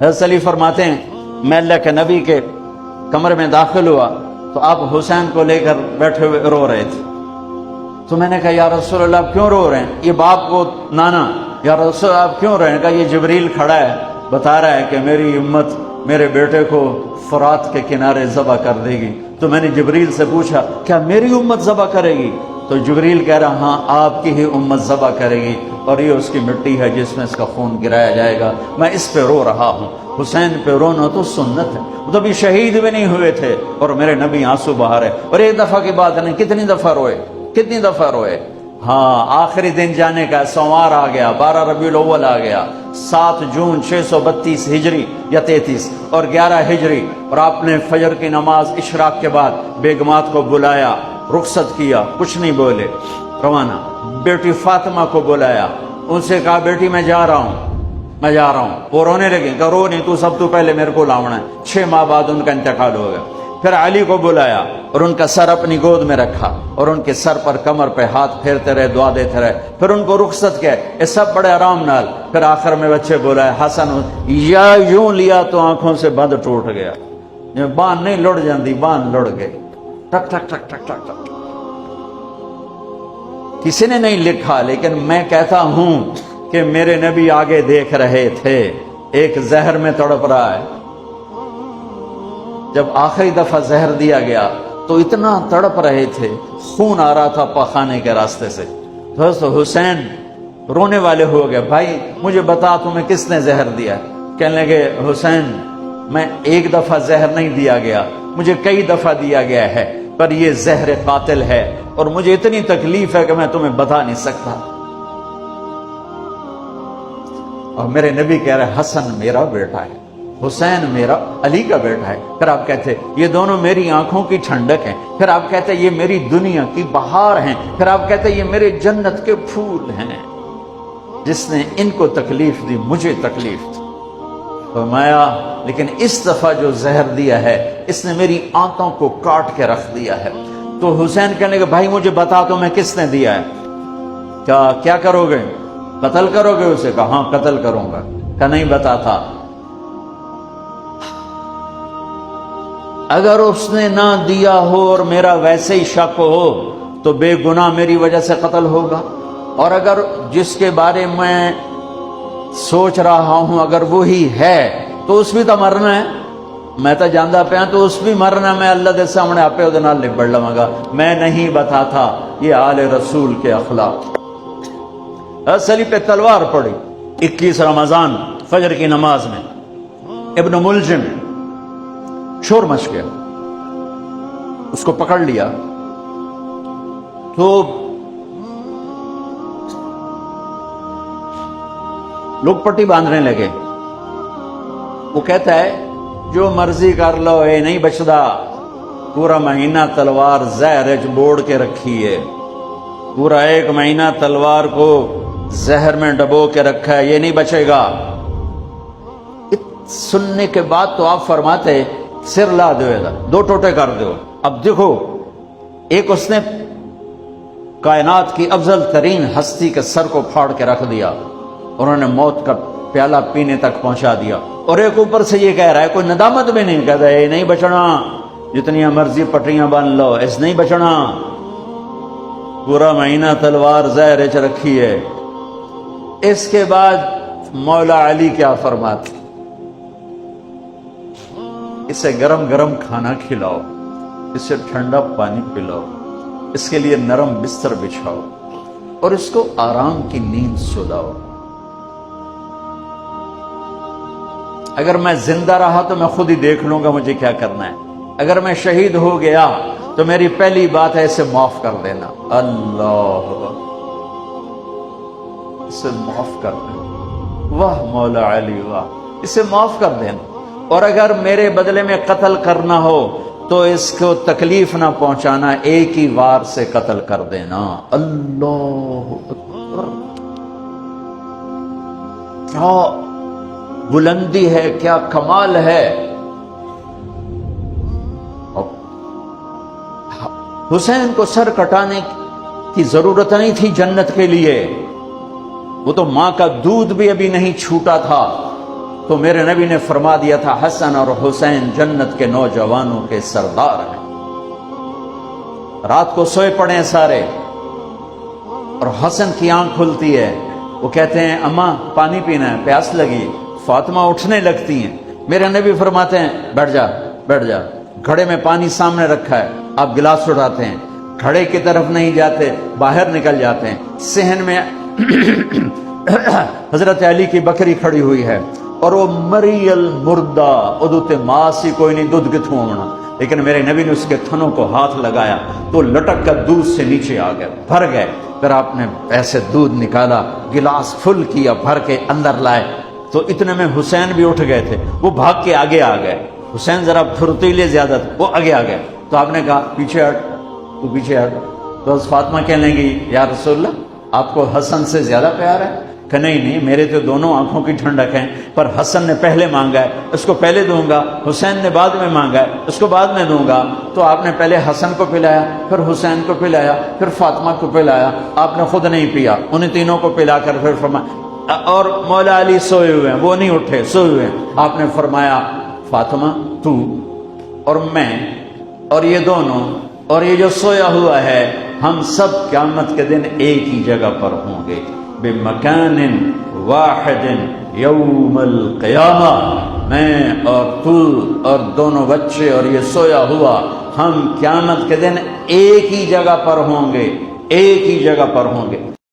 حضرت علی فرماتے ہیں میں اللہ کے نبی کے کمرے میں داخل ہوا تو آپ حسین کو لے کر بیٹھے ہوئے رو رہے تھے. تو میں نے کہا یا رسول اللہ آپ کیوں رو رہے ہیں؟ یہ باپ کو نانا، یا رسول اللہ آپ کیوں رو رہے ہیں؟ کہا یہ جبریل کھڑا ہے بتا رہا ہے کہ میری امت میرے بیٹے کو فرات کے کنارے ذبح کر دے گی. تو میں نے جبریل سے پوچھا کیا میری امت ذبح کرے گی؟ تو جبریل کہہ رہا ہاں آپ کی ہی امت ذبح کرے گی، اور یہ اس کی مٹی ہے جس میں اس کا خون گرایا جائے گا. میں اس پہ رو رہا ہوں. حسین پہ رونا تو سنت ہے، وہ تو ابھی شہید بھی نہیں ہوئے تھے اور میرے نبی آنسو بہا رہے. اور ایک دفعہ کی بات نہیں، کتنی دفعہ روئے، کتنی دفعہ روئے. ہاں آخری دن جانے کا، سوار آ گیا، 12 ربیع الاول آ گیا، 7 جون 632 ہجری یا 33 اور 11 ہجری. اور آپ نے فجر کی نماز اشراق کے بعد بیگمات کو بلایا، رخصت کیا، کچھ نہیں بولے، روانہ. بیٹی فاطمہ کو بلایا، ان سے کہا بیٹی میں جا رہا ہوں، میں جا رہا ہوں. وہ رونے لگے، کہ رو نہیں تو سب تو پہلے میرے کو لاؤنا ہے. 6 ماہ بعد ان کا انتقال ہو گیا. پھر علی کو بلایا اور ان کا سر اپنی گود میں رکھا اور ان کے سر پر کمر پہ ہاتھ پھیرتے رہے، دعا دیتے رہے. پھر ان کو رخصت کیا، یہ سب بڑے آرام نال. پھر آخر میں بچے بلائے، حسن یا یوں لیا تو آنکھوں سے بند ٹوٹ گیا. باندھ نہیں لڑ جاندی، باندھ لڑ گئی. ٹک ٹک ٹک ٹک ٹک ٹک. کسی نے نہیں لکھا لیکن میں کہتا ہوں کہ میرے نبی آگے دیکھ رہے تھے. ایک زہر میں تڑپ رہا ہے. جب آخری دفعہ زہر دیا گیا تو اتنا تڑپ رہے تھے، خون آ رہا تھا پخانے کے راستے سے. تو حسین رونے والے ہو گئے، بھائی مجھے بتا تمہیں کس نے زہر دیا؟ کہنے لگے حسین میں ایک دفعہ زہر نہیں دیا گیا، مجھے کئی دفعہ دیا گیا ہے، پر یہ زہر قاتل ہے اور مجھے اتنی تکلیف ہے کہ میں تمہیں بتا نہیں سکتا. اور میرے نبی کہہ رہے حسن میرا بیٹا ہے، حسین میرا علی کا بیٹا ہے. پھر آپ کہتے یہ دونوں میری آنکھوں کی ٹھنڈک ہیں. پھر آپ کہتے یہ میری دنیا کی بہار ہیں. پھر آپ کہتے یہ میرے جنت کے پھول ہیں. جس نے ان کو تکلیف دی مجھے تکلیف دی. فرمایا لیکن اس دفعہ جو زہر دیا ہے اس نے میری آنتوں کو کاٹ کے رکھ دیا ہے. تو حسین کہنے کہ بھائی مجھے بتا تو میں کس نے دیا ہے؟ کیا کرو گے؟ قتل کرو گے اسے؟ کہا ہاں قتل کروں گا. کہا نہیں بتا تھا. اگر اس نے نہ دیا ہو اور میرا ویسے ہی شک ہو تو بے گناہ میری وجہ سے قتل ہوگا، اور اگر جس کے بارے میں سوچ رہا ہوں اگر وہی ہے تو اس بھی تو مرنا ہے. میں تو جاندہ پہ تو اس بھی مرنا. میں اللہ دے سامنے آپ پہ نال لبڑ لواں گا. میں نہیں بتا تھا. یہ آل رسول کے اخلاق. علی پہ تلوار پڑی 21 رمضان فجر کی نماز میں. ابن ملجم شور مچ گیا، اس کو پکڑ لیا تو لوگ پٹی باندھنے لگے. وہ کہتا ہے جو مرضی کر لو اے نہیں بچدا. پورا مہینہ تلوار زہر بوڑ کے رکھی ہے، پورا 1 مہینہ تلوار کو زہر میں ڈبو کے رکھا ہے، یہ نہیں بچے گا. سننے کے بعد تو آپ فرماتے سر لا دو، 2 ٹوٹے کر دو. اب دیکھو ایک اس نے کائنات کی افضل ترین ہستی کے سر کو پھاڑ کے رکھ دیا، انہوں نے موت کا پیالہ پینے تک پہنچا دیا. اور ایک اوپر سے یہ کہہ رہا ہے، کوئی ندامت بھی نہیں، کہتا ہے نہیں بچنا، جتنی مرضی پٹریاں باندھ لو، اس نہیں بچنا. پورا مہینہ تلوار زہر چ رکھی ہے. اس کے بعد مولا علی کیا فرماتے، اسے گرم گرم کھانا کھلاؤ، اسے ٹھنڈا پانی پلاؤ، اس کے لیے نرم بستر بچھاؤ اور اس کو آرام کی نیند سلاؤ. اگر میں زندہ رہا تو میں خود ہی دیکھ لوں گا مجھے کیا کرنا ہے. اگر میں شہید ہو گیا تو میری پہلی بات ہے اسے معاف کر دینا. اللہ اسے معاف کر دینا. واہ مولا علی واہ، اسے معاف کر دینا. اور اگر میرے بدلے میں قتل کرنا ہو تو اس کو تکلیف نہ پہنچانا، ایک ہی وار سے قتل کر دینا. اللہ اکبر، کیا بلندی ہے، کیا کمال ہے. حسین کو سر کٹانے کی ضرورت نہیں تھی جنت کے لیے، وہ تو ماں کا دودھ بھی ابھی نہیں چھوٹا تھا. تو میرے نبی نے فرما دیا تھا حسن اور حسین جنت کے نوجوانوں کے سردار ہیں۔ رات کو سوئے پڑے ہیں سارے، اور حسن کی آنکھ کھلتی ہے، وہ کہتے ہیں اماں پانی پینا ہے، پیاس لگی۔ فاطمہ اٹھنے لگتی ہیں، میرے نبی فرماتے ہیں بیٹھ جا بیٹھ جا، گھڑے میں پانی سامنے رکھا ہے، آپ گلاس اٹھاتے ہیں، گھڑے کی طرف نہیں جاتے، باہر نکل جاتے ہیں۔ صحن میں حضرت علی کی بکری کھڑی ہوئی ہے، اور وہ مری المردہ ادوتے ماسی کوئی نہیں دودھ کتھوں ہونا، لیکن میرے نبی نے اس کے تھنوں کو ہاتھ لگایا تو لٹک کر دودھ سے نیچے آ گئے، بھر گئے۔ پھر آپ نے ایسے دودھ نکالا، گلاس فل کیا، بھر کے اندر لائے، تو اتنے میں حسین بھی اٹھ گئے تھے، وہ بھاگ کے آگے آ گئے۔ حسین ذرا پھرتیلے زیادہ تھے، وہ آگے آ گئے، تو آپ نے کہا پیچھے ہٹ، تو پیچھے ہٹ۔ تو فاطمہ کہنے لگی یا رسول اللہ آپ کو حسن سے زیادہ پیار ہے؟ کہ نہیں میرے تو دونوں آنکھوں کی ٹھنڈک ہیں، پر حسن نے پہلے مانگا ہے، اس کو پہلے دوں گا، حسین نے بعد میں مانگا ہے، اس کو بعد میں دوں گا۔ تو آپ نے پہلے حسن کو پلایا، پھر حسین کو پلایا، پھر فاطمہ کو پلایا، آپ نے خود نہیں پیا، انہیں تینوں کو پلا کر پھر فرمایا، اور مولا علی سوئے ہوئے ہیں، وہ نہیں اٹھے، سوئے ہوئے ہیں۔ آپ نے فرمایا فاطمہ تو اور میں اور یہ دونوں اور یہ جو سویا ہوا ہے، ہم سب قیامت کے دن ایک ہی جگہ پر ہوں گے، بمکان واحد یوم القیامہ۔ میں اور تو اور دونوں بچے اور یہ سویا ہوا، ہم قیامت کے دن ایک ہی جگہ پر ہوں گے، ایک ہی جگہ پر ہوں گے۔